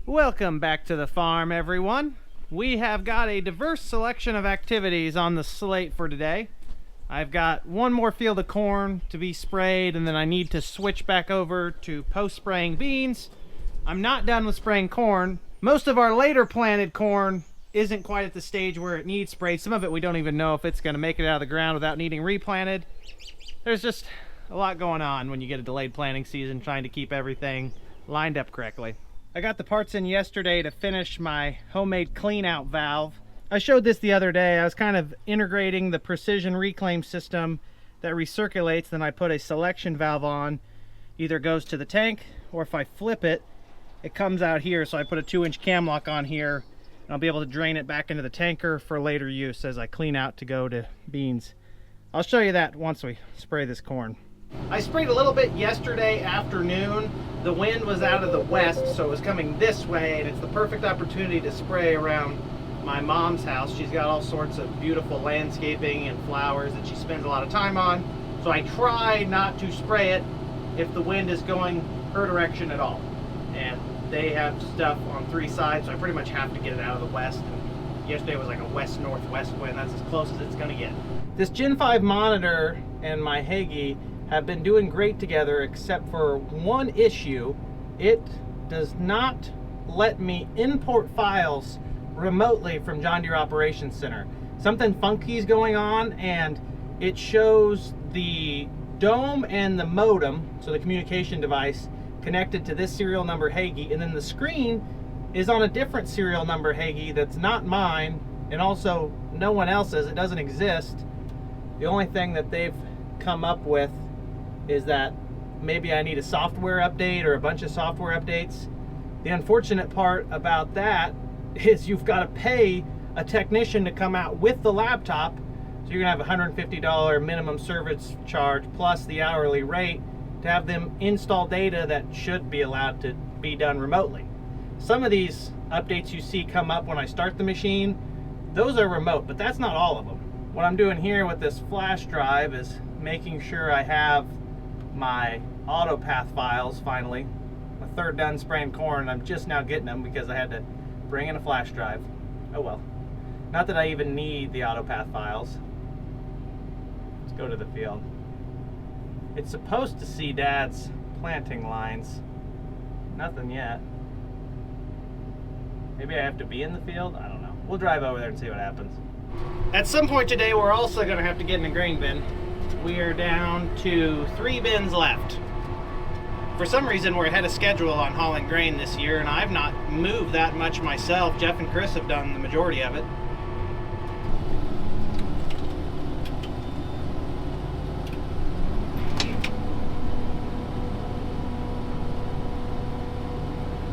Welcome back to the farm, everyone. We have got a diverse selection of activities on the slate for today. I've got one more field of corn to be sprayed, and then I need to switch back over to post-spraying beans. I'm not done with spraying corn. Most of our later planted corn isn't quite at the stage where it needs sprayed. Some of it we don't even know if it's going to make it out of the ground without needing replanted. There's just a lot going on when you get a delayed planting season, trying to keep everything lined up correctly. I got the parts in yesterday to finish my homemade clean out valve. I showed this the other day. I was kind of integrating the precision reclaim system that recirculates, then I put a selection valve on. Either goes to the tank, or if I flip it, it comes out here. So I put a 2-inch cam lock on here, and I'll be able to drain it back into the tanker for later use as I clean out to go to beans. I'll show you that once we spray this corn. I sprayed a little bit yesterday afternoon. The wind was out of the west, so it was coming this way, and it's the perfect opportunity to spray around my mom's house. She's got all sorts of beautiful landscaping and flowers that she spends a lot of time on. So I try not to spray it if the wind is going her direction at all. And they have stuff on 3 sides, so I pretty much have to get it out of the west. And yesterday was like a west-northwest wind. That's as close as it's gonna get. This Gen 5 monitor and my Hagee have been doing great together, except for one issue. It does not let me import files remotely from John Deere Operations Center. Something funky is going on, and it shows the dome and the modem, so the communication device, connected to this serial number Hagee, and then the screen is on a different serial number Hagee that's not mine, and also no one else's. It doesn't exist. The only thing that they've come up with is that maybe I need a software update or a bunch of software updates. The unfortunate part about that is you've got to pay a technician to come out with the laptop, so you're gonna have a $150 minimum service charge plus the hourly rate to have them install data that should be allowed to be done remotely. Some of these updates you see come up when I start the machine, those are remote, but that's not all of them. What I'm doing here with this flash drive is making sure I have my AutoPath files finally. My 3rd done spraying corn. I'm just now getting them because I had to bring in a flash drive. Oh well. Not that I even need the AutoPath files. Let's go to the field. It's supposed to see Dad's planting lines. Nothing yet. Maybe I have to be in the field? I don't know. We'll drive over there and see what happens. At some point today, we're also going to have to get in a grain bin. We are down to 3 bins left. For some reason, we're ahead of schedule on hauling grain this year, and I've not moved that much myself. Jeff and Chris have done the majority of it.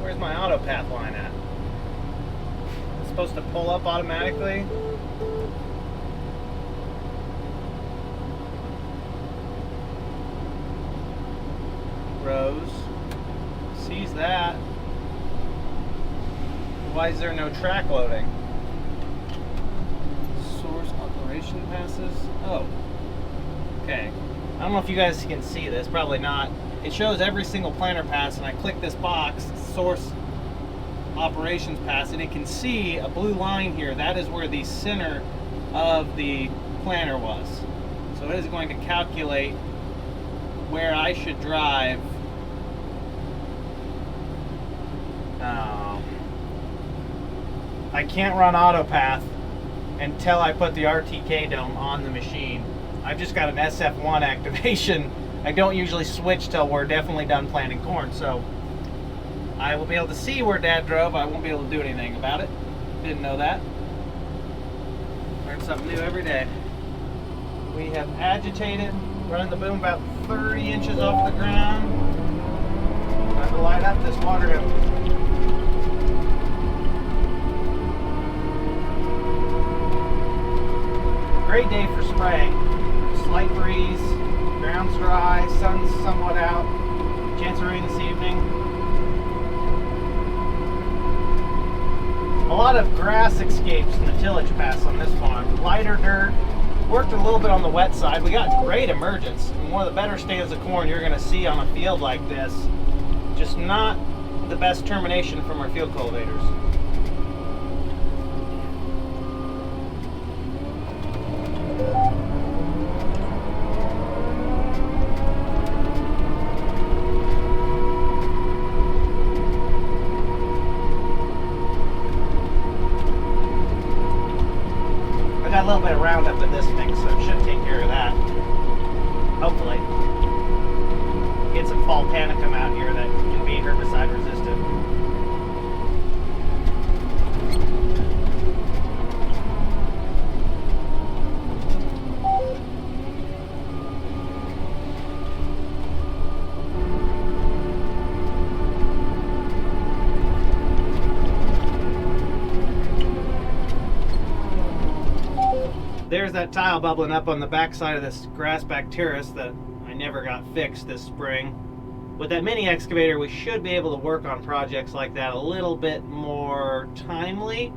Where's my AutoPath line at? It's supposed to pull up automatically. Rows. Sees that. Why is there no track loading? Source operation passes. Oh. Okay. I don't know if you guys can see this. Probably not. It shows every single planter pass, and I click this box, source operations pass, and it can see a blue line here. That is where the center of the planter was. So it is going to calculate where I should drive. I can't run AutoPath until I put the RTK dome on the machine. I've just got an SF1 activation. I don't usually switch till we're definitely done planting corn, so I will be able to see where Dad drove. I won't be able to do anything about it. Didn't know that. Learn something new every day. We have agitated, running the boom about 30 inches off the ground. Time to light up this water hose. Great day for spraying. Slight breeze, ground's dry, sun's somewhat out. Chance of rain this evening. A lot of grass escapes in the tillage pass on this farm. Lighter dirt. Worked a little bit on the wet side. We got great emergence. One of the better stands of corn you're going to see on a field like this. Just not the best termination from our field cultivators. I got a little bit of Roundup in this mix, so it should take care of that. Hopefully. Get some fall panicum out here that can be herbicide resistant. There's that tile bubbling up on the backside of this grass bacteris that I never got fixed this spring. With that mini excavator, we should be able to work on projects like that a little bit more timely.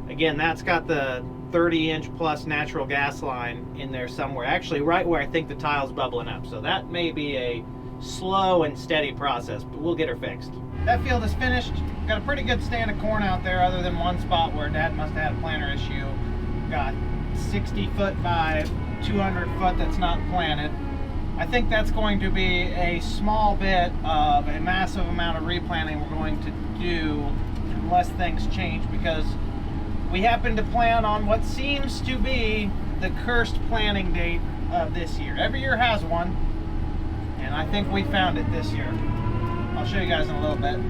Again, that's got the 30-inch plus natural gas line in there somewhere, actually right where I think the tile's bubbling up. So that may be a slow and steady process, but we'll get her fixed. That field is finished. Got a pretty good stand of corn out there, other than one spot where Dad must have had a planter issue. Got 60 foot by 200 foot that's not planted. I think that's going to be a small bit of a massive amount of replanting we're going to do unless things change, because we happen to plan on what seems to be the cursed planting date of this year. Every year has one, and I think we found it this year. I'll show you guys in a little bit.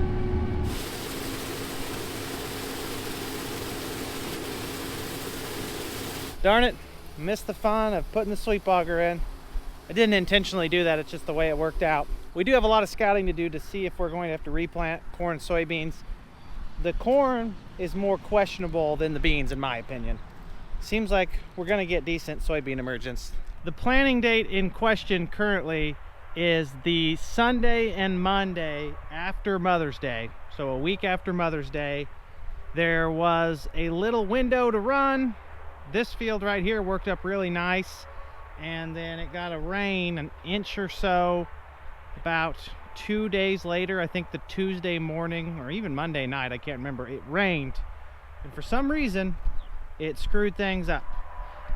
Darn it, missed the fun of putting the sweep auger in. I didn't intentionally do that, it's just the way it worked out. We do have a lot of scouting to do to see if we're going to have to replant corn and soybeans. The corn is more questionable than the beans, in my opinion. Seems like we're going to get decent soybean emergence. The planting date in question currently is the Sunday and Monday after Mother's Day. So a week after Mother's Day. There was a little window to run. This field right here worked up really nice, and then it got a rain an inch or so about 2 days later. I think the Tuesday morning or even Monday night, I can't remember, it rained, and for some reason it screwed things up.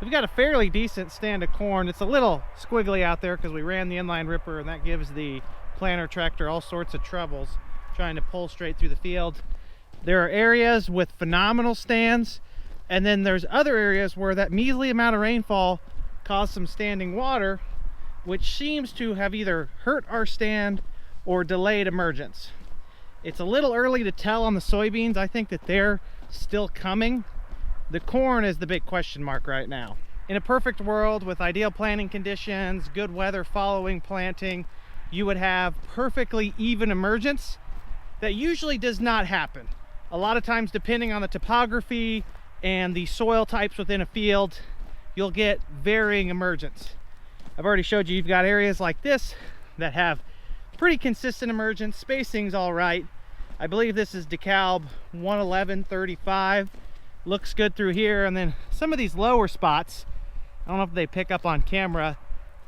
We've got a fairly decent stand of corn. It's a little squiggly out there because we ran the inline ripper, and that gives the planter tractor all sorts of troubles trying to pull straight through the field. There are areas with phenomenal stands, and then there's other areas where that measly amount of rainfall caused some standing water, which seems to have either hurt our stand or delayed emergence. It's a little early to tell on the soybeans. I think that they're still coming. The corn is the big question mark right now. In a perfect world with ideal planting conditions, good weather following planting, you would have perfectly even emergence. That usually does not happen. A lot of times, depending on the topography and the soil types within a field, you'll get varying emergence. I've already showed you, you've got areas like this that have pretty consistent emergence. Spacing's all right. I believe this is DeKalb 111-35. Looks good through here. And then some of these lower spots, I don't know if they pick up on camera,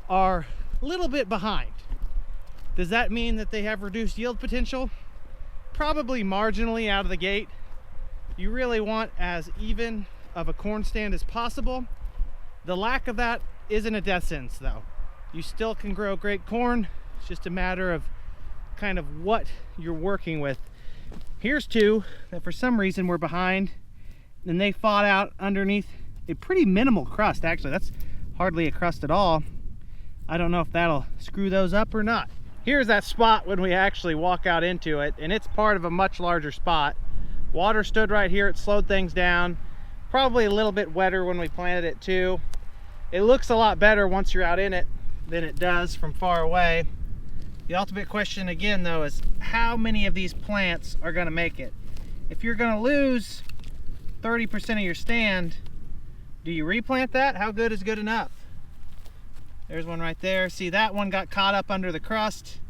are a little bit behind. Does that mean that they have reduced yield potential? Probably marginally out of the gate. You really want as even of a corn stand as possible. The lack of that isn't a death sentence though. You still can grow great corn. It's just a matter of kind of what you're working with. Here's two that for some reason were behind, and they fought out underneath a pretty minimal crust. Actually, that's hardly a crust at all. I don't know if that'll screw those up or not. Here's that spot when we actually walk out into it, and it's part of a much larger spot. Water stood right here, it slowed things down. Probably a little bit wetter when we planted it too. It looks a lot better once you're out in it than it does from far away. The ultimate question again though is how many of these plants are gonna make it? If you're gonna lose 30% of your stand, do you replant that? How good is good enough? There's one right there. See, that one got caught up under the crust,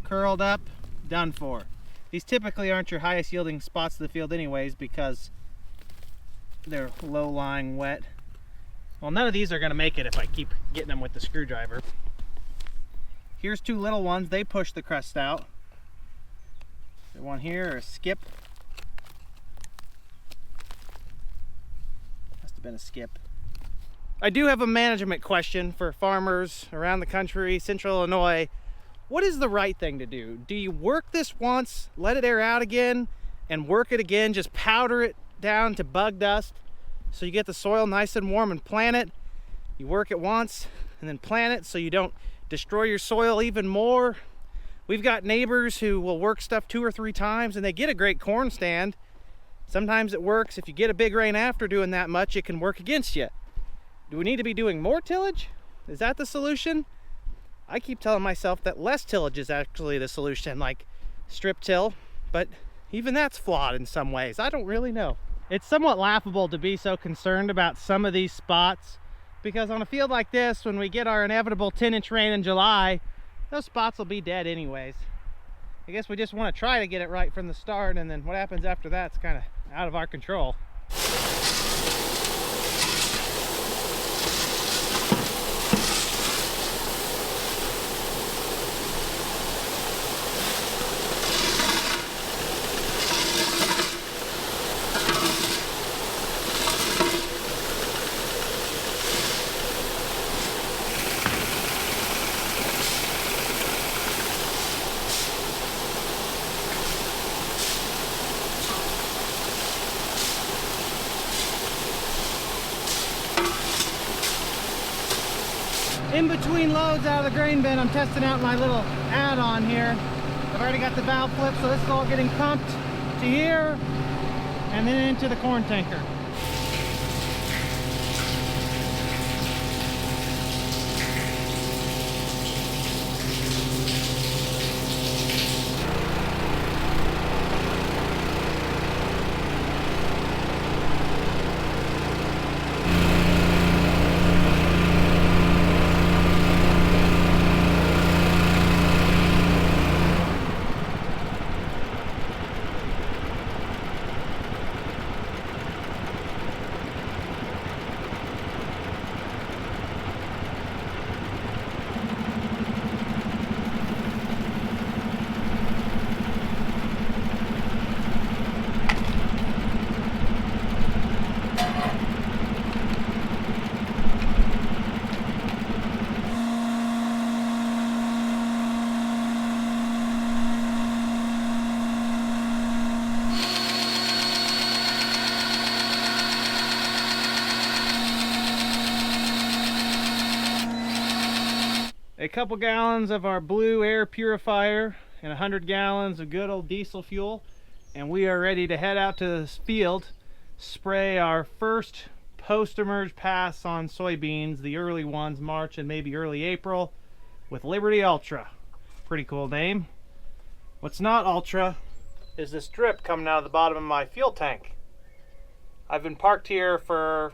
curled up, done for. These typically aren't your highest yielding spots of the field anyways because they're low-lying wet. Well, none of these are gonna make it if I keep getting them with the screwdriver. Here's two little ones. They push the crust out. Is there one here or a skip? Must have been a skip. I do have a management question for farmers around the country, central Illinois. What is the right thing to do? Do you work this once, let it air out again, and work it again, just powder it down to bug dust so you get the soil nice and warm and plant it? You work it once and then plant it so you don't destroy your soil even more. We've got neighbors who will work stuff 2 or 3 times and they get a great corn stand. Sometimes it works. If you get a big rain after doing that much, it can work against you. Do we need to be doing more tillage? Is that the solution? I keep telling myself that less tillage is actually the solution, like strip till, but even that's flawed in some ways. I don't really know. It's somewhat laughable to be so concerned about some of these spots, because on a field like this, when we get our inevitable 10-inch rain in July, those spots will be dead anyways. I guess we just want to try to get it right from the start, and then what happens after that's kind of out of our control. In between loads out of the grain bin, I'm testing out my little add-on here. I've already got the valve flip, so this is all getting pumped to here and then into the corn tanker. A couple gallons of our blue air purifier and 100 gallons of good old diesel fuel, and we are ready to head out to this field, spray our first post-emerge pass on soybeans, the early ones, March and maybe early April, with Liberty Ultra. Pretty cool name. What's not Ultra is this drip coming out of the bottom of my fuel tank. I've been parked here for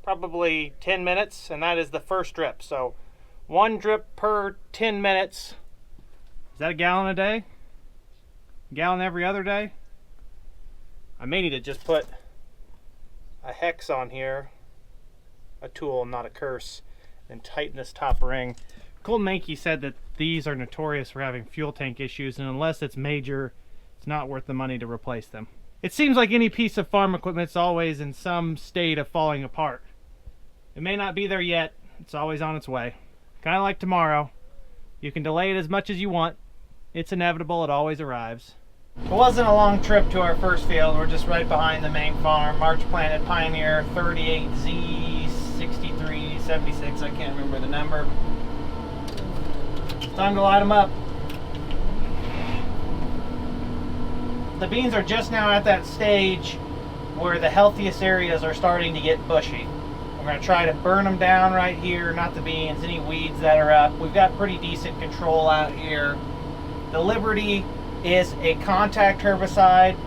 probably 10 minutes, and that is the first drip. So 1 drip per 10 minutes. Is that a gallon a day? A gallon every other day? I may need to just put a hex on here, a tool, not a curse, and tighten this top ring. Colton Mankey said that these are notorious for having fuel tank issues, and unless it's major, it's not worth the money to replace them. It seems like any piece of farm equipment is always in some state of falling apart. It may not be there yet, it's always on its way. Kind of like tomorrow. You can delay it as much as you want. It's inevitable, it always arrives. It wasn't a long trip to our first field. We're just right behind the main farm. March planted Pioneer 38Z6376. I can't remember the number. It's time to light them up. The beans are just now at that stage where the healthiest areas are starting to get bushy. We're going to try to burn them down right here, not the beans, any weeds that are up. We've got pretty decent control out here. The Liberty is a contact herbicide.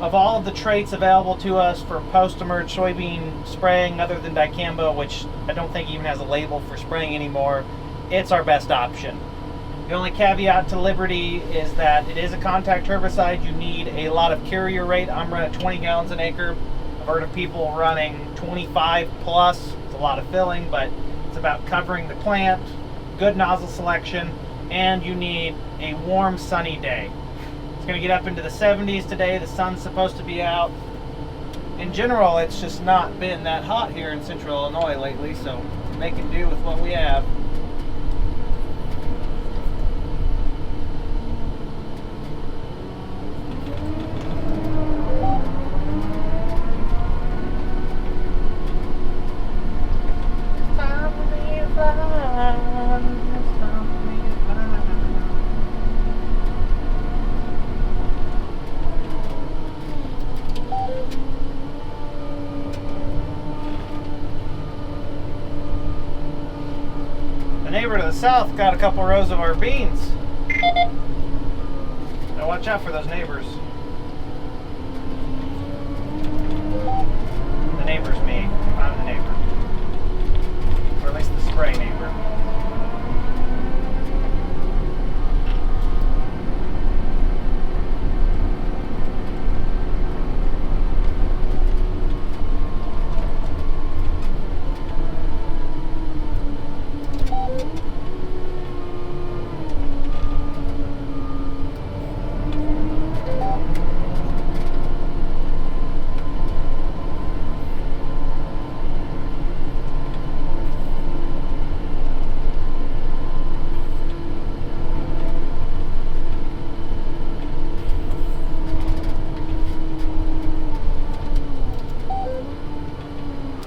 Of all of the traits available to us for post-emerge soybean spraying, other than dicamba, which I don't think even has a label for spraying anymore, it's our best option. The only caveat to Liberty is that it is a contact herbicide. You need a lot of carrier rate. I'm running 20 gallons an acre. I've heard of people running 25 plus. It's a lot of filling, but it's about covering the plant, good nozzle selection, and you need a warm, sunny day. It's going to get up into the 70s today. The sun's supposed to be out. In general, it's just not been that hot here in central Illinois lately, so making do with what we have. Neighbor to the south got a couple rows of our beans. Now watch out for those neighbors. The neighbor's me. I'm the neighbor. Or at least the spray neighbor.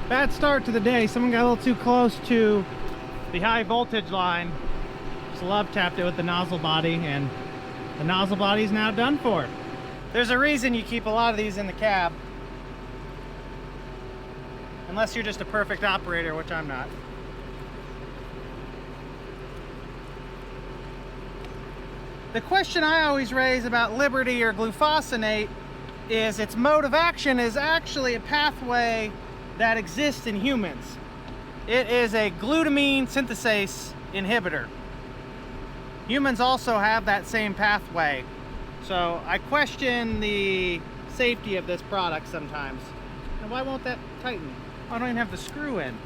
Bad start to the day. Someone got a little too close to the high voltage line. Just love tapped it with the nozzle body, and the nozzle body is now done for. There's a reason you keep a lot of these in the cab. Unless you're just a perfect operator, which I'm not. The question I always raise about Liberty or glufosinate is its mode of action is actually a pathway that exists in humans. It is a glutamine synthase inhibitor. Humans also have that same pathway. So I question the safety of this product sometimes. And why won't that tighten? I don't even have the screw in.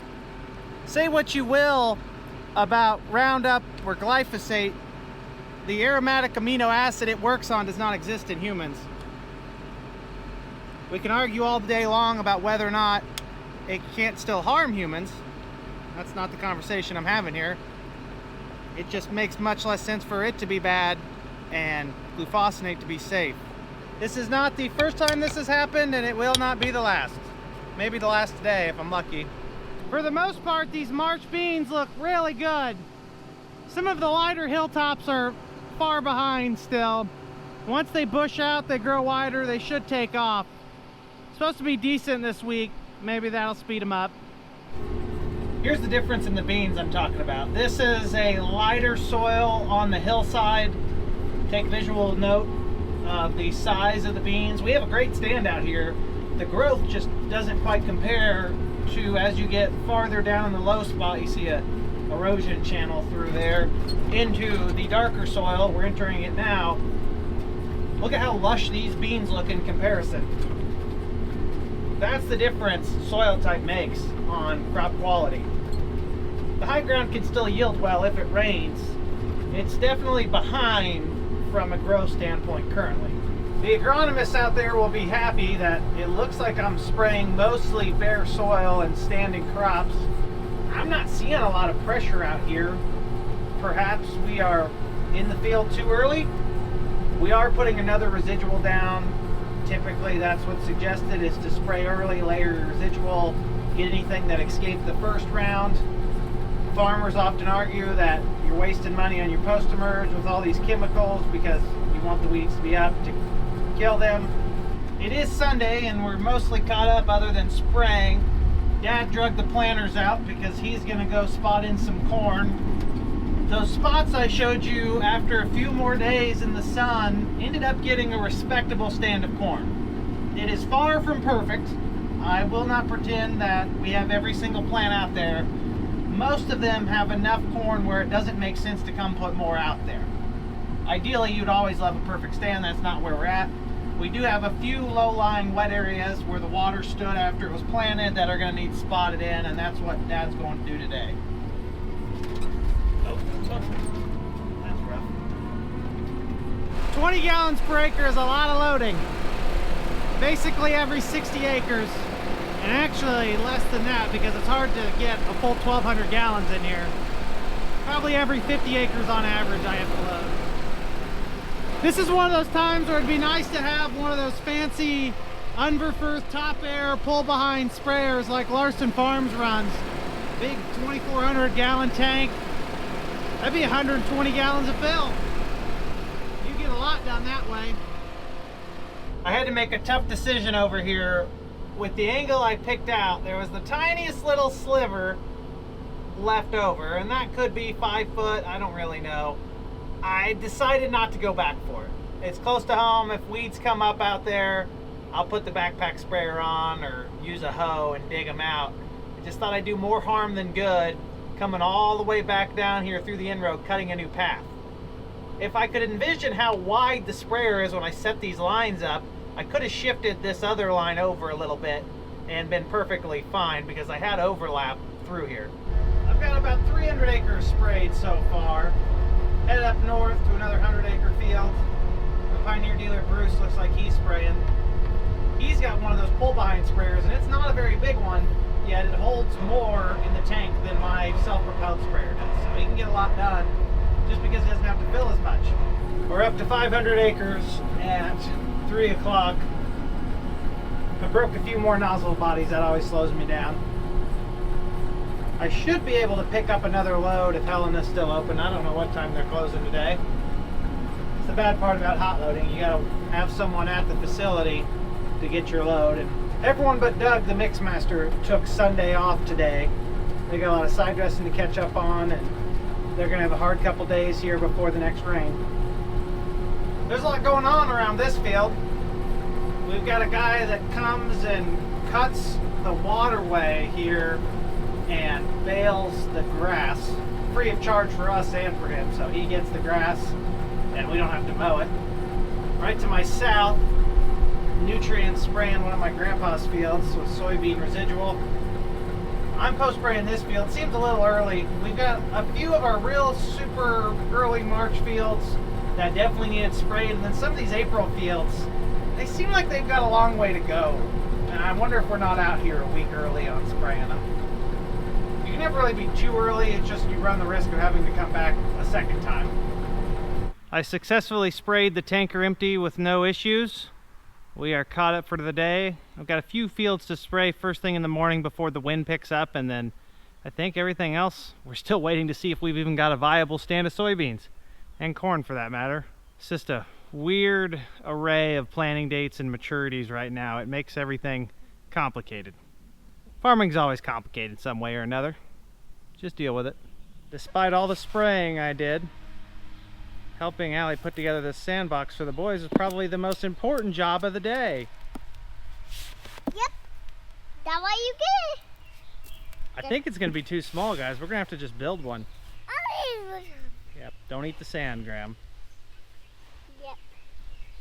Say what you will about Roundup or glyphosate, the aromatic amino acid it works on does not exist in humans. We can argue all day long about whether or not it can't still harm humans. That's not the conversation I'm having here. It just makes much less sense for it to be bad and glufosinate to be safe. This is not the first time this has happened, and it will not be the last. Maybe the last today if I'm lucky. For the most part, these March beans look really good. Some of the lighter hilltops are far behind still. Once they bush out, they grow wider, they should take off. It's supposed to be decent this week. Maybe that'll speed them up. Here's the difference in the beans I'm talking about. This is a lighter soil on the hillside. Take visual note of the size of the beans. We have a great stand out here. The growth just doesn't quite compare to, as you get farther down in the low spot, you see a erosion channel through there into the darker soil. We're entering it now. Look at how lush these beans look in comparison. That's the difference soil type makes on crop quality. The high ground can still yield well if it rains. It's definitely behind from a growth standpoint currently. The agronomists out there will be happy that it looks like I'm spraying mostly bare soil and standing crops. I'm not seeing a lot of pressure out here. Perhaps we are in the field too early. We are putting another residual down. Typically that's what's suggested, is to spray early, layer your residual, get anything that escaped the first round. Farmers often argue that you're wasting money on your post-emerge with all these chemicals because you want the weeds to be up to kill them. It is Sunday and we're mostly caught up other than spraying. Dad drug the planters out because he's gonna go spot in some corn. Those spots I showed you after a few more days in the sun ended up getting a respectable stand of corn. It is far from perfect. I will not pretend that we have every single plant out there. Most of them have enough corn where it doesn't make sense to come put more out there. Ideally, you'd always love a perfect stand. That's not where we're at. We do have a few low-lying wet areas where the water stood after it was planted that are going to need spotted in, and that's what Dad's going to do today. Oh, that's rough. 20 gallons per acre is a lot of loading. Basically every 60 acres. And actually less than that because it's hard to get a full 1,200 gallons in here. Probably every 50 acres on average I have to load. This is one of those times where it'd be nice to have one of those fancy Unverfirth top air pull behind sprayers like Larson Farms runs. Big 2,400 gallon tank. That'd be 120 gallons of fill. You get a lot done that way. I had to make a tough decision over here. With the angle I picked out, there was the tiniest little sliver left over, and that could be 5 foot, I don't really know. I decided not to go back for it. It's close to home. If weeds come up out there, I'll put the backpack sprayer on or use a hoe and dig them out. I just thought I'd do more harm than good coming all the way back down here through the in-road, cutting a new path. If I could envision how wide the sprayer is when I set these lines up, I could have shifted this other line over a little bit and been perfectly fine because I had overlap through here. I've got about 300 acres sprayed so far. Headed up north to another 100-acre field. The Pioneer dealer Bruce looks like he's spraying. He's got one of those pull-behind sprayers, and it's not a very big one, yet it holds more in the tank than my self-propelled sprayer does. So he can get a lot done just because he doesn't have to fill as much. We're up to 500 acres at 3 o'clock. I broke a few more nozzle bodies. That always slows me down. I should be able to pick up another load if Helena's still open. I don't know what time they're closing today. It's the bad part about hot loading. You gotta have someone at the facility to get your load. And everyone but Doug, the mixmaster, took Sunday off today. They got a lot of side dressing to catch up on, and they're gonna have a hard couple days here before the next rain. There's a lot going on around this field. We've got a guy that comes and cuts the waterway here and bales the grass free of charge for us and for him. So he gets the grass and we don't have to mow it. Right to my south, nutrient spraying one of my grandpa's fields with soybean residual. I'm post-spraying this field. Seems a little early. We've got a few of our real super early March fields that definitely needed sprayed, and then some of these April fields, they seem like they've got a long way to go. And I wonder if we're not out here a week early on spraying them. You can never really be too early, it's just you run the risk of having to come back a second time. I successfully sprayed the tanker empty with no issues. We are caught up for the day. I've got a few fields to spray first thing in the morning before the wind picks up, and then I think everything else, we're still waiting to see if we've even got a viable stand of soybeans, and corn for that matter. It's just a weird array of planting dates and maturities right now. It makes everything complicated. Farming's always complicated some way or another. Just deal with it. Despite all the spraying I did, helping Allie put together this sandbox for the boys is probably the most important job of the day. Yep. That's why you get it. I think it's going to be too small, guys. We're going to have to just build one. Oh. Yep. Don't eat the sand, Graham. Yep.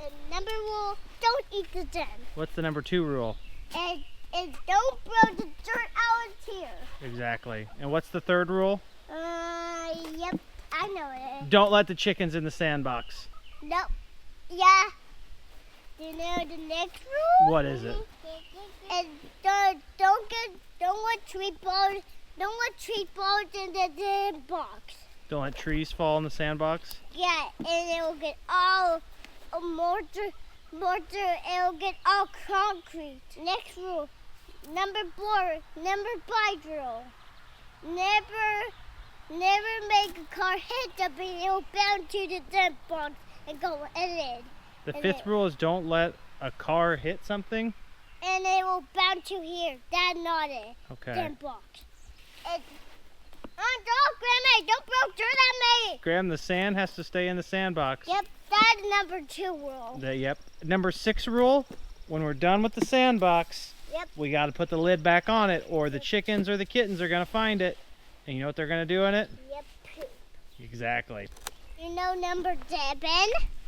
And number rule, don't eat the sand. What's the number 2 rule? And don't throw the dirt out here. Exactly. And what's the 3rd rule? Yep. I know it. Don't let the chickens in the sandbox. Nope. Yeah. You know the next rule? What is it? And don't let tree balls in the sandbox. Don't let trees fall in the sandbox? Yeah, and it will get all mortar, it'll get all concrete. Next rule, number 4 rule. Never make a car hit something, it will bound to the sandbox and go in. The 5th rule is don't let a car hit something? And it will bound to here. That's not it. Okay. Sandbox. Grandma, don't throw dirt at me. Graham, the sand has to stay in the sandbox. Yep, that's number 2 rule. Yep. Number 6 rule, when we're done with the sandbox, Yep. we got to put the lid back on it or the chickens or the kittens are going to find it. And you know what they're going to do in it? Yep, poop. Exactly. You know number 7?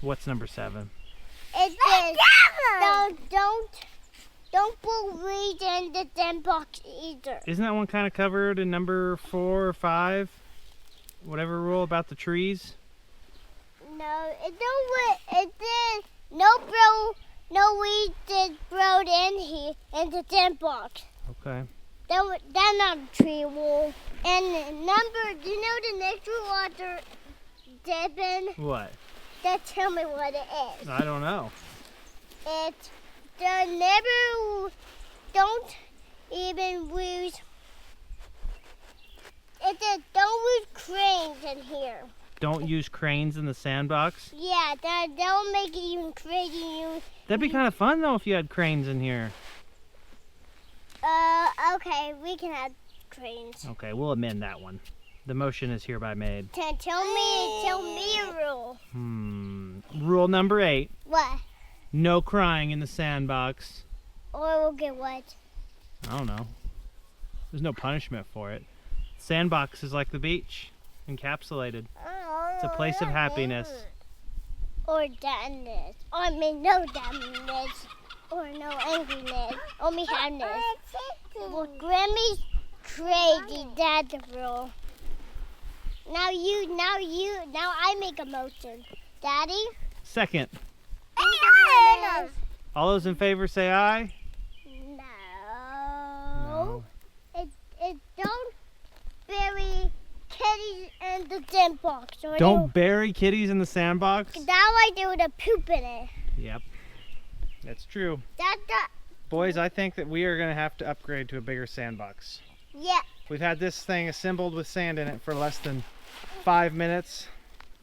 What's number 7? It says don't put weeds in the sandbox either. Isn't that one kind of covered in number 4 or 5? Whatever rule about the trees? No, it don't. It did. No weed did grow in here in the tent box. Okay. That's not a tree wool. And do you know the next rule after dipping? What? Tell me what it is. I don't know. It's don't even use. It says don't use cranes in here. Don't use cranes in the sandbox? Yeah, that'll make it even crazy. That'd be kind of fun though if you had cranes in here. Okay, we can have cranes. Okay, we'll amend that one. The motion is hereby made. Tell me a rule. Rule number 8. What? No crying in the sandbox. Or we'll get what? I don't know. There's no punishment for it. Sandbox is like the beach, encapsulated. It's a place of happiness. Or sadness. No sadness. Or no angriness. Only happiness. Well, Grammy's crazy. That's the rule. Now I make a motion. Daddy? Second. No. All those in favor say aye. No. It don't bury kitties in the sandbox. Don't bury kitties in the sandbox? That way they would have poop in it. Yep. That's true. That's Boys, I think that we are going to have to upgrade to a bigger sandbox. yeah. We've had this thing assembled with sand in it for less than 5 minutes,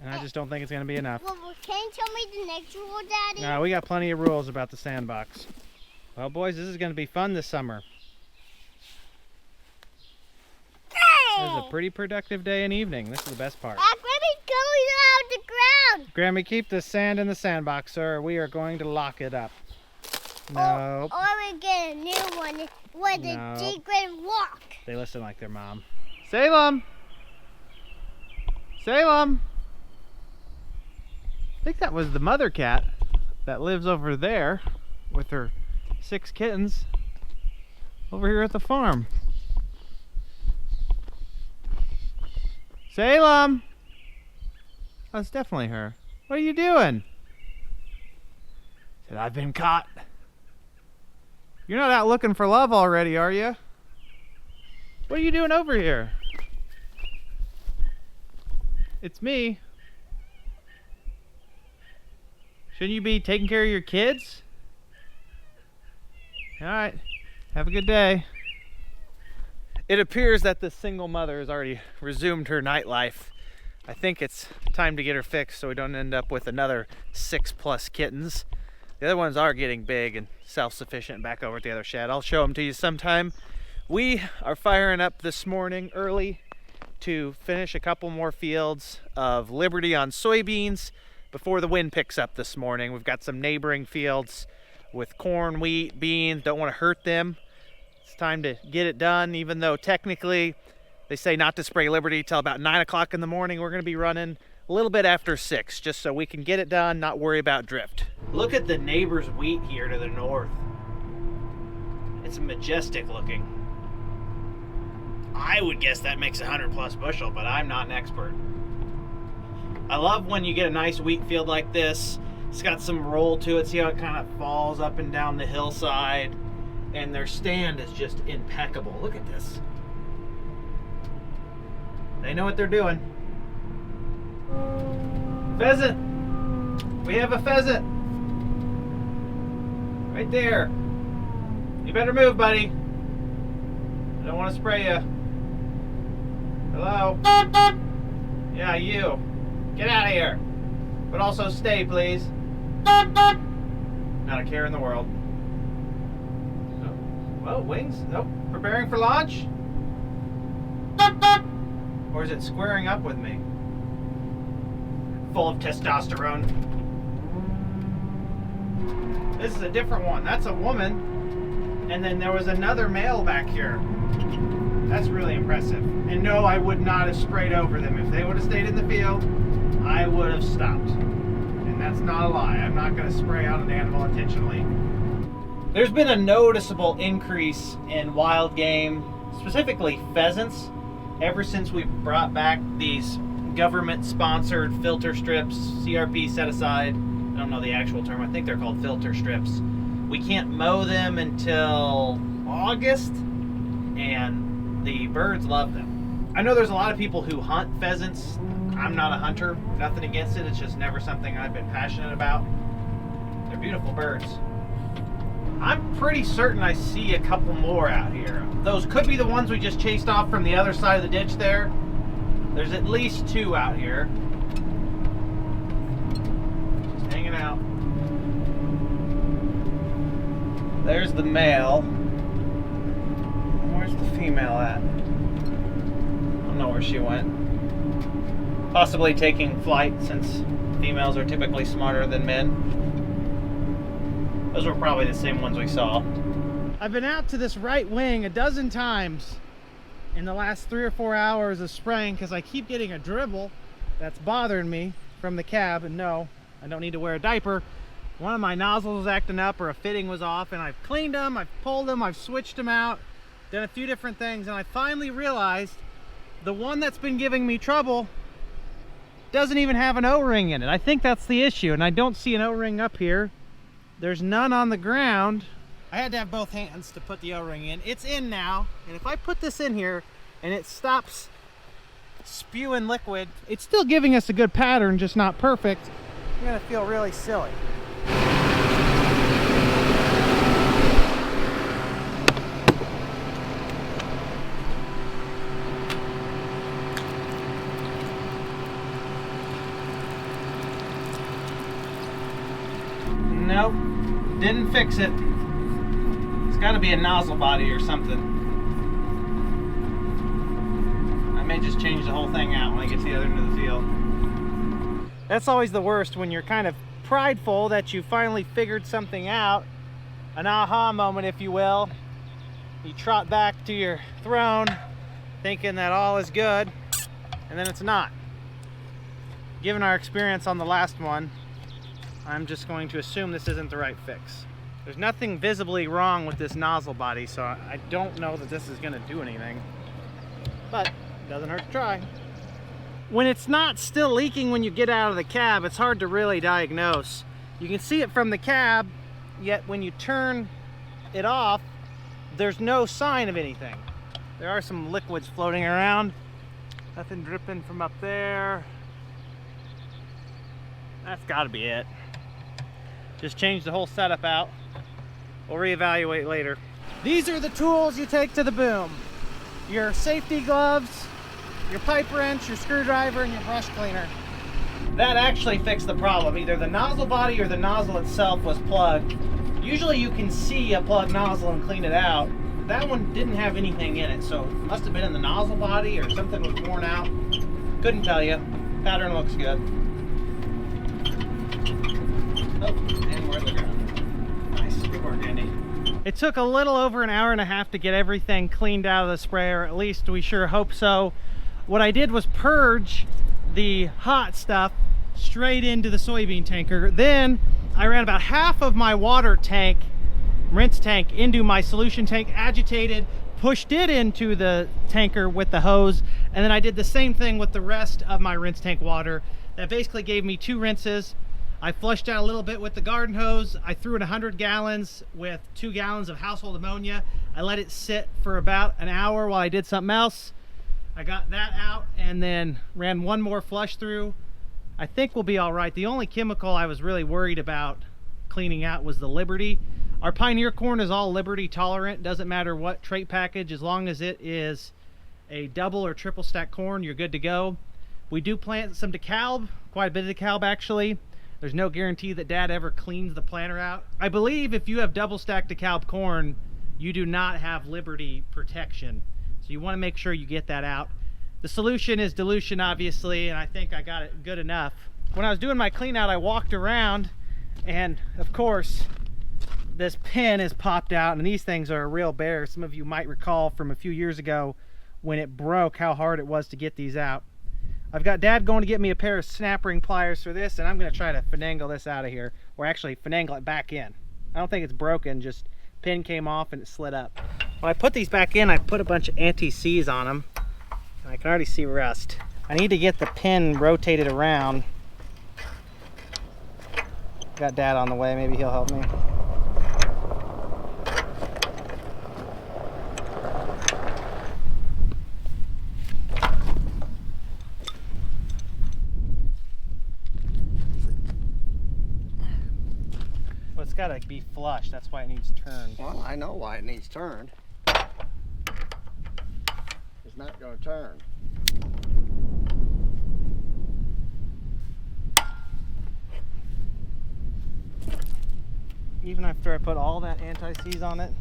and I just don't think it's going to be enough. Well, can you tell me the next rule, Daddy? No, we got plenty of rules about the sandbox. Well, boys, this is going to be fun this summer. It was a pretty productive day and evening. This is the best part. Grammy's going out the ground. Grammy, keep the sand in the sandbox, sir. We are going to lock it up. No. Or we get a new one with a secret lock. They listen like their mom. Salem! Salem! I think that was the mother cat that lives over there with her 6 kittens over here at the farm. Salem! Oh, it's definitely her. What are you doing? Said, I've been caught. You're not out looking for love already, are you? What are you doing over here? It's me. Shouldn't you be taking care of your kids? All right. Have a good day. It appears that the single mother has already resumed her nightlife. I think it's time to get her fixed so we don't end up with another 6+ kittens. The other ones are getting big and self-sufficient back over at the other shed. I'll show them to you sometime. We are firing up this morning early to finish a couple more fields of Liberty on soybeans before the wind picks up this morning. We've got some neighboring fields with corn, wheat, beans. Don't want to hurt them. It's time to get it done, even though technically they say not to spray Liberty till about 9 o'clock in the morning. We're going to be running a little bit after 6, just so we can get it done, not worry about drift. Look at the neighbor's wheat here to the north. It's majestic looking. I would guess that makes 100+ bushel, but I'm not an expert. I love when you get a nice wheat field like this. It's got some roll to it. See how it kind of falls up and down the hillside? And their stand is just impeccable. Look at this. They know what they're doing. Pheasant! We have a pheasant! Right there. You better move, buddy. I don't want to spray you. Hello? Yeah, you. Get out of here. But also stay, please. Not a care in the world. Oh, well, wings. Oh, preparing for launch? Or is it squaring up with me? Full of testosterone. This is a different one. That's a woman. And then there was another male back here. That's really impressive. And no, I would not have sprayed over them. If they would have stayed in the field, I would have stopped. And that's not a lie. I'm not going to spray out an animal intentionally. There's been a noticeable increase in wild game, specifically pheasants, ever since we brought back these government-sponsored filter strips, CRP set aside. I don't know the actual term. I think they're called filter strips. We can't mow them until August, and the birds love them. I know there's a lot of people who hunt pheasants. I'm not a hunter, nothing against it. It's just never something I've been passionate about. They're beautiful birds. I'm pretty certain I see a couple more out here. Those could be the ones we just chased off from the other side of the ditch there. There's at least 2 out here. Just hanging out. There's the male. Where's the female at? I don't know where she went. Possibly taking flight, since females are typically smarter than men. Those were probably the same ones we saw. I've been out to this right wing a dozen times in the last 3 or 4 hours of spraying because I keep getting a dribble that's bothering me from the cab. And no, I don't need to wear a diaper. One of my nozzles was acting up, or a fitting was off, and I've cleaned them, I've pulled them, I've switched them out, done a few different things, and I finally realized the one that's been giving me trouble doesn't even have an O-ring in it. I think that's the issue, and I don't see an O-ring up here. There's none on the ground. I had to have both hands to put the O-ring in. It's in now, and if I put this in here and it stops spewing liquid, it's still giving us a good pattern, just not perfect. I'm gonna feel really silly. Nope, didn't fix it. It's got to be a nozzle body or something. I may just change the whole thing out when I get to the other end of the field. That's always the worst, when you're kind of prideful that you finally figured something out. An aha moment, if you will. You trot back to your throne thinking that all is good, and then it's not. Given our experience on the last one, I'm just going to assume this isn't the right fix. There's nothing visibly wrong with this nozzle body, so I don't know that this is going to do anything. But it doesn't hurt to try. When it's not still leaking when you get out of the cab, it's hard to really diagnose. You can see it from the cab, yet when you turn it off, there's no sign of anything. There are some liquids floating around. Nothing dripping from up there. That's got to be it. Just change the whole setup out. We'll reevaluate later. These are the tools you take to the boom. Your safety gloves, your pipe wrench, your screwdriver, and your brush cleaner. That actually fixed the problem. Either the nozzle body or the nozzle itself was plugged. Usually you can see a plugged nozzle and clean it out. That one didn't have anything in it, so it must have been in the nozzle body or something was worn out. Couldn't tell you. Pattern looks good. Oh, and we're in the ground. Nice, good work, Andy. It took a little over an hour and a half to get everything cleaned out of the sprayer, at least we sure hope so. What I did was purge the hot stuff straight into the soybean tanker. Then I ran about half of my water tank, rinse tank, into my solution tank, agitated, pushed it into the tanker with the hose, and then I did the same thing with the rest of my rinse tank water. That basically gave me 2 rinses. I flushed out a little bit with the garden hose. I threw in 100 gallons with 2 gallons of household ammonia. I let it sit for about an hour while I did something else. I got that out and then ran 1 more flush through. I think we'll be all right. The only chemical I was really worried about cleaning out was the Liberty. Our Pioneer corn is all Liberty tolerant. Doesn't matter what trait package, as long as it is a double or triple stack corn, you're good to go. We do plant some DeKalb, quite a bit of DeKalb actually. There's no guarantee that Dad ever cleans the planter out. I believe if you have double stacked DeKalb corn, you do not have Liberty protection. So you want to make sure you get that out. The solution is dilution, obviously, and I think I got it good enough. When I was doing my clean out, I walked around, and of course, this pin is popped out, and these things are a real bear. Some of you might recall from a few years ago when it broke how hard it was to get these out. I've got Dad going to get me a pair of snap ring pliers for this, and I'm going to try to finagle this out of here, or actually finagle it back in. I don't think it's broken, just pin came off and it slid up. When I put these back in, I put a bunch of anti-seize on them, and I can already see rust. I need to get the pin rotated around. Got Dad on the way, maybe he'll help me. Well, it's gotta be flush, that's why it needs turned. Well, I know why it needs turned. It's not going to turn. Even after I put all that anti-seize on it.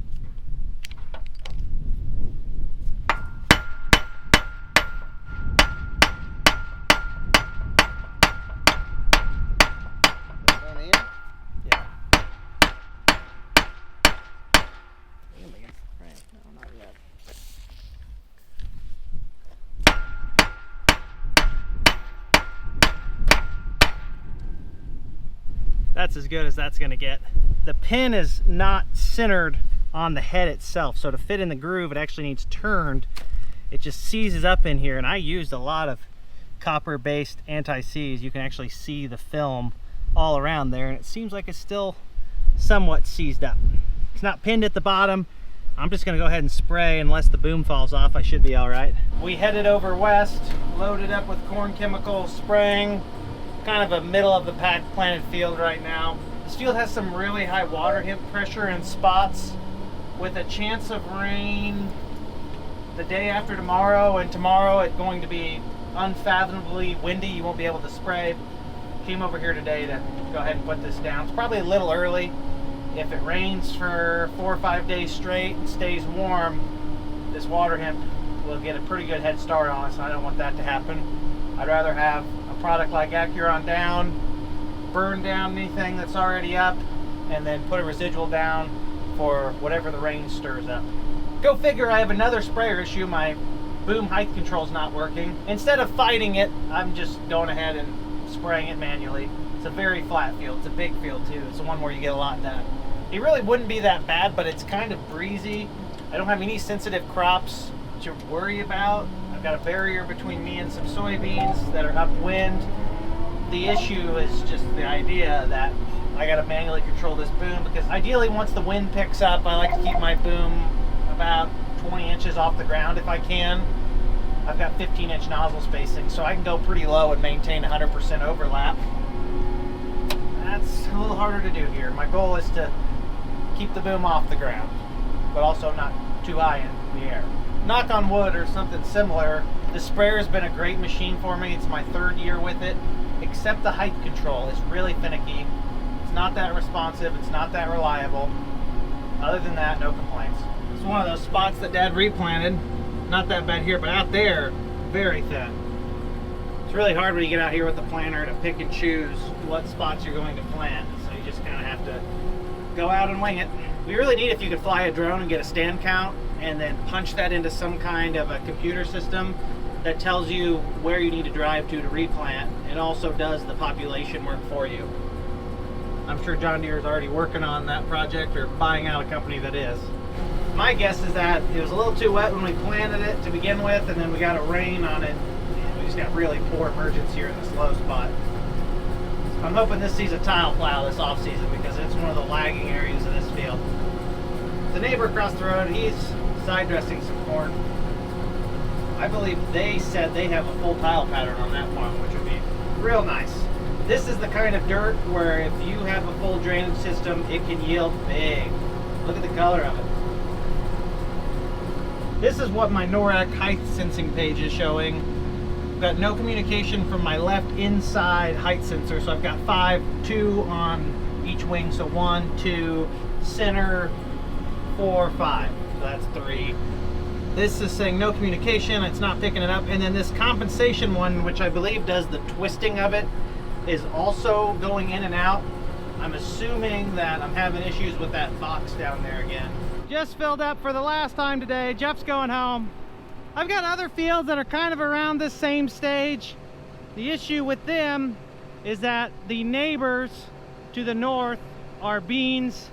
Going in? Yeah. Right. No, not yet. That's as good as that's gonna get. The pin is not centered on the head itself, so to fit in the groove it actually needs turned. It just seizes up in here, and I used a lot of copper based anti-seize. You can actually see the film all around there, and it seems like it's still somewhat seized up. It's not pinned at the bottom. I'm just gonna go ahead and spray. Unless the boom falls off, I should be all right. We headed over west, loaded up with corn chemicals, spraying kind of a middle of the pack planted field right now. This field has some really high water pressure in spots, with a chance of rain the day after tomorrow, and tomorrow it's going to be unfathomably windy. You won't be able to spray. Came over here today to go ahead and put this down. It's probably a little early. If it rains for 4 or 5 days straight and stays warm, this water hemp will get a pretty good head start on us. I don't want that to happen. I'd rather have a product like Acuron down, burn down anything that's already up, and then put a residual down for whatever the rain stirs up. Go figure, I have another sprayer issue. My boom height control is not working. Instead of fighting it, I'm just going ahead and spraying it manually. It's a very flat field. It's a big field too. It's the one where you get a lot done. It really wouldn't be that bad, but it's kind of breezy. I don't have any sensitive crops to worry about. I've got a barrier between me and some soybeans that are upwind. The issue is just the idea that I got to manually control this boom, because ideally once the wind picks up, I like to keep my boom about 20 inches off the ground if I can. I've got 15-inch nozzle spacing, so I can go pretty low and maintain 100% overlap. That's a little harder to do here. My goal is to keep the boom off the ground, but also not too high in the air. Knock on wood or something similar, the sprayer has been a great machine for me. It's my 3rd year with it, except the height control is really finicky. It's not that responsive, it's not that reliable. Other than that, no complaints. It's one of those spots that Dad replanted. Not that bad here, but out there, very thin. It's really hard when you get out here with the planter to pick and choose what spots you're going to plant. So you just kind of have to go out and wing it. We really need if you could fly a drone and get a stand count and then punch that into some kind of a computer system that tells you where you need to drive to replant. It also does the population work for you. I'm sure John Deere is already working on that project or buying out a company that is. My guess is that it was a little too wet when we planted it to begin with, and then we got a rain on it, and we just got really poor emergence here in this low spot. I'm hoping this sees a tile plow this off-season, because it's one of the lagging areas of this field. The neighbor across the road, he's side dressing some corn. I believe they said they have a full tile pattern on that farm, which would be real nice. This is the kind of dirt where if you have a full drainage system, it can yield big. Look at the color of it. This is what my NORAC height sensing page is showing. I've got no communication from my left inside height sensor, so I've got 5, 2 on each wing, so 1, 2, center, 4, 5. So that's 3. This is saying no communication, it's not picking it up, and then this compensation one, which I believe does the twisting of it, is also going in and out. I'm assuming that I'm having issues with that box down there again. Just filled up for the last time today. Jeff's going home. I've got other fields that are kind of around this same stage. The issue with them is that the neighbors to the north are beans.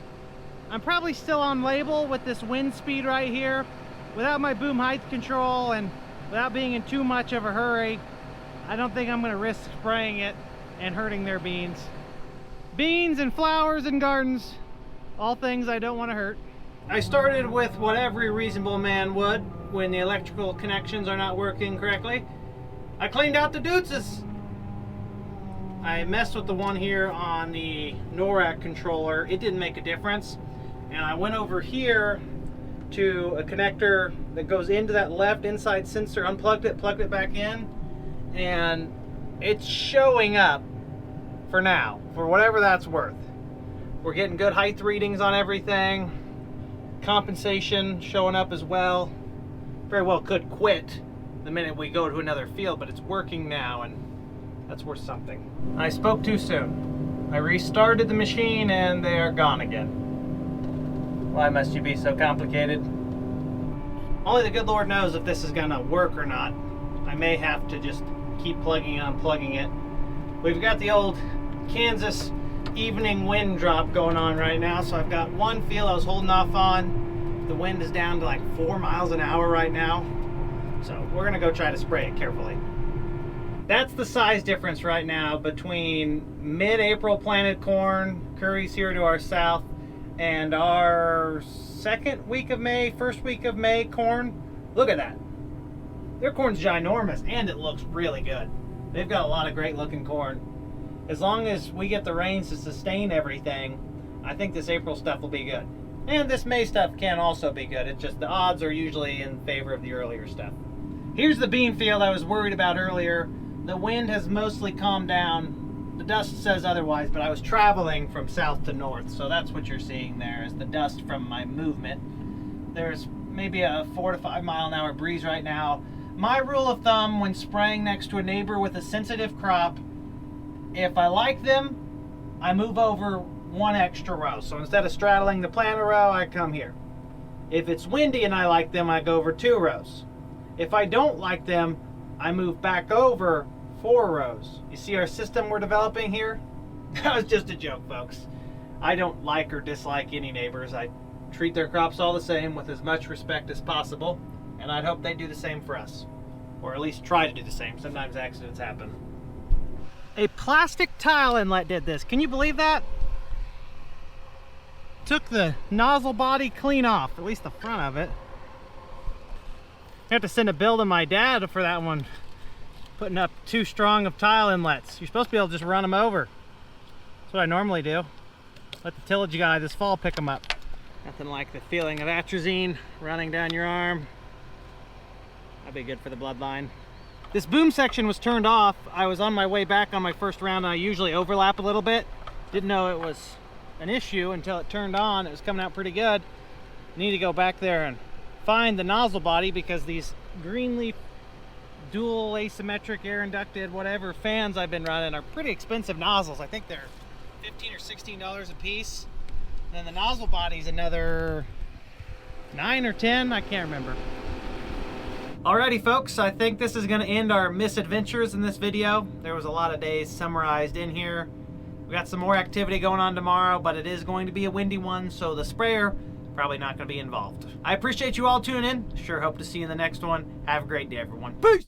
I'm probably still on label with this wind speed right here. Without my boom height control and without being in too much of a hurry, I don't think I'm going to risk spraying it and hurting their beans. Beans and flowers and gardens, all things I don't want to hurt. I started with what every reasonable man would when the electrical connections are not working correctly. I cleaned out the deutzes. I messed with the one here on the NORAD controller. It didn't make a difference. And I went over here to a connector that goes into that left inside sensor, unplugged it, plugged it back in, and it's showing up for now, for whatever that's worth. We're getting good height readings on everything. Compensation showing up as well. Very well could quit the minute we go to another field, but it's working now, and that's worth something. I spoke too soon. I restarted the machine and they are gone again. Why must you be so complicated? Only the good Lord knows if this is gonna work or not. I may have to just keep plugging and unplugging it. We've got the old Kansas evening wind drop going on right now, so I've got one field I was holding off on. The wind is down to like 4 miles an hour right now, so we're gonna go try to spray it carefully. That's the size difference right now between mid-April planted corn, Curry's here to our south, and our second week of May, first week of May corn. Look at that. Their corn's ginormous and it looks really good. They've got a lot of great looking corn. As long as we get the rains to sustain everything, I think this April stuff will be good. And this May stuff can also be good. It's just the odds are usually in favor of the earlier stuff. Here's the bean field I was worried about earlier. The wind has mostly calmed down. The dust says otherwise, but I was traveling from south to north, so that's what you're seeing there is the dust from my movement. There's maybe a 4 to 5 mile an hour breeze right now. My rule of thumb when spraying next to a neighbor with a sensitive crop, if I like them, I move over 1 extra row. So instead of straddling the planter row, I come here. If it's windy and I like them, I go over 2 rows. If I don't like them, I move back over 4 rows. You see our system we're developing here? That was just a joke, folks. I don't like or dislike any neighbors. I treat their crops all the same with as much respect as possible, and I'd hope they do the same for us. Or at least try to do the same. Sometimes accidents happen. A plastic tile inlet did this. Can you believe that? Took the nozzle body clean off, at least the front of it. I have to send a bill to my dad for that one. Putting up too strong of tile inlets. You're supposed to be able to just run them over. That's what I normally do. Let the tillage guy this fall pick them up. Nothing like the feeling of atrazine running down your arm. That'd be good for the bloodline. This boom section was turned off. I was on my way back on my first round, and I usually overlap a little bit. Didn't know it was an issue until it turned on. It was coming out pretty good. Need to go back there and find the nozzle body because these Greenleaf dual asymmetric air inducted whatever fans I've been running are pretty expensive nozzles. I think they're $15 or $16 a piece. And then the nozzle body's another 9 or 10, I can't remember. Alrighty folks, I think this is gonna end our misadventures in this video. There was a lot of days summarized in here. We got some more activity going on tomorrow, but it is going to be a windy one, so the sprayer probably not gonna be involved. I appreciate you all tuning in. Sure hope to see you in the next one. Have a great day, everyone. Peace!